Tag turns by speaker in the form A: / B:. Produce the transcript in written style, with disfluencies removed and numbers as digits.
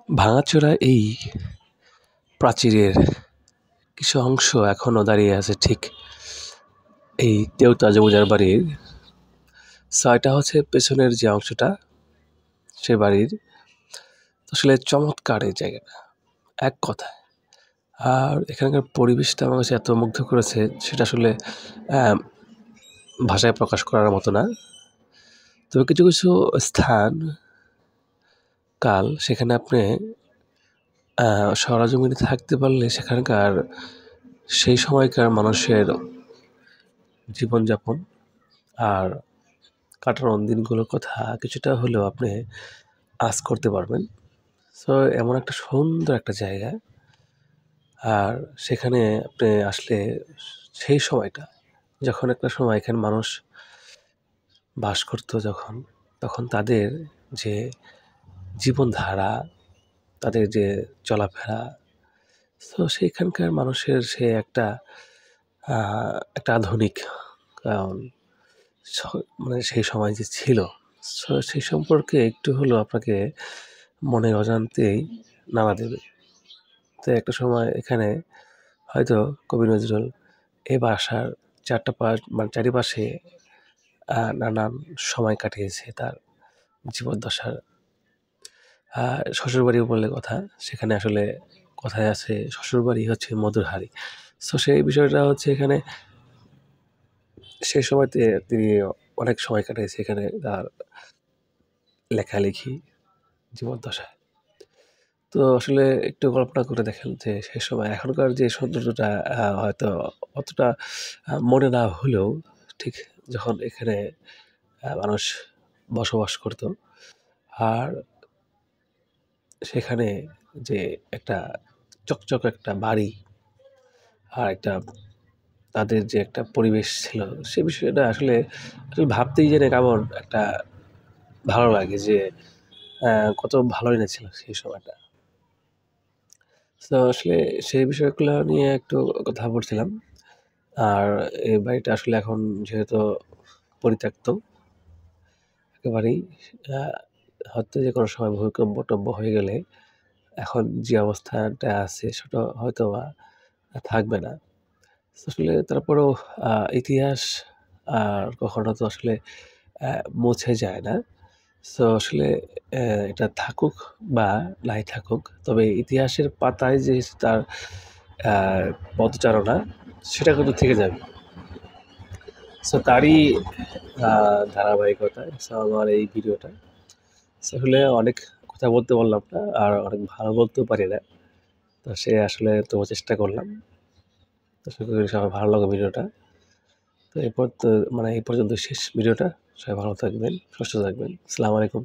A: ভাঙাচোরা এই প্রাচীরের কিছু অংশ এখনও দাঁড়িয়ে আছে ঠিক এই তেওতা জমিদার বাড়ির। এটা হচ্ছে পেছনের যে অংশটা সে বাড়ির। আসলে চমৎকার এই জায়গাটা এক কথায়। আর এখানকার পরিবেশটা আমার কাছে এত মুগ্ধ করেছে সেটা আসলে ভাষায় প্রকাশ করার মতো না। তবে কিছু কিছু স্থান কাল সেখানে আপনি সরেজমিনে থাকতে পারলে সেখানকার সেই সময়কার মানুষের জীবনযাপন আর কাটানো দিনগুলোর কথা কিছুটা হলেও আপনি আঁচ করতে পারবেন। এমন একটা সুন্দর একটা জায়গা। আর সেখানে আপনি আসলে সেই সময়টা যখন একটা সময় এখানে মানুষ বাস করত তখন তাদের যে জীবনধারা, তাদের যে চলাফেরা, সেইখানকার মানুষের সে একটা আধুনিক মানে সেই সময় যে ছিল সেই সম্পর্কে একটু হলেও আপনাকে মনে অজান্তেই নাড়া দেবে। তো একটা সময় এখানে হয়তো কবি নজরুল এই বাসার চারিপাশে নানান সময় কাটিয়েছে তার জীবদ্দশার। শ্বশুরবাড়িও বললে কথা, সেখানে আসলে কথায় আছে শ্বশুরবাড়ি হচ্ছে মধুর হাঁড়ি। সেই বিষয়টা হচ্ছে এখানে সেই সময়তে তিনি অনেক সময় কাটিয়েছে এখানে তার লেখালেখি জীবদ্দশায়। তো আসলে একটু কল্পনা করে দেখেন যে সে সময় এখনকার যে সৌন্দর্যটা হয়তো অতটা মনে না হলেও ঠিক যখন এখানে মানুষ বসবাস করত আর সেখানে যে একটা চকচক একটা বাড়ি আর একটা তাদের যে একটা পরিবেশ ছিল সে বিষয়টা আসলে ভাবতেই যেন কেমন একটা ভালো লাগে যে কত ভালো লেগেছিল সেই সময়টা। তো আসলে সেই বিষয়গুলো নিয়ে একটু কথা বলছিলাম। আর এই বাড়িটা আসলে এখন যেহেতু পরিত্যক্ত একেবারেই, হয়তো যেকোনো সময় ভূমিকম্প-টম্প হয়ে গেলে এখন যে অবস্থাটা আছে সেটা হয়তোবা থাকবে না। আসলে তারপরেও ইতিহাস আর কখনো তো আসলে মুছে যায় না। আসলে এটা থাকুক বা নাই থাকুক, তবে ইতিহাসের পাতায় যে তার আ পদচারণা সেটা কিন্তু থেকে যাবে। তারই ধারাবাহিকতায় আমার এই ভিডিওটা। আসলে অনেক কথা বলতে পারলাম না আর অনেক ভালো বলতেও পারি না। সে আসলে তবুও চেষ্টা করলাম। আশা করি সবার ভালো লাগবে ভিডিওটা। তো এরপর তো মানে এই পর্যন্ত শেষ ভিডিওটা। সবাই ভালো থাকবেন, সুস্থ থাকবেন। আসসালামু আলাইকুম।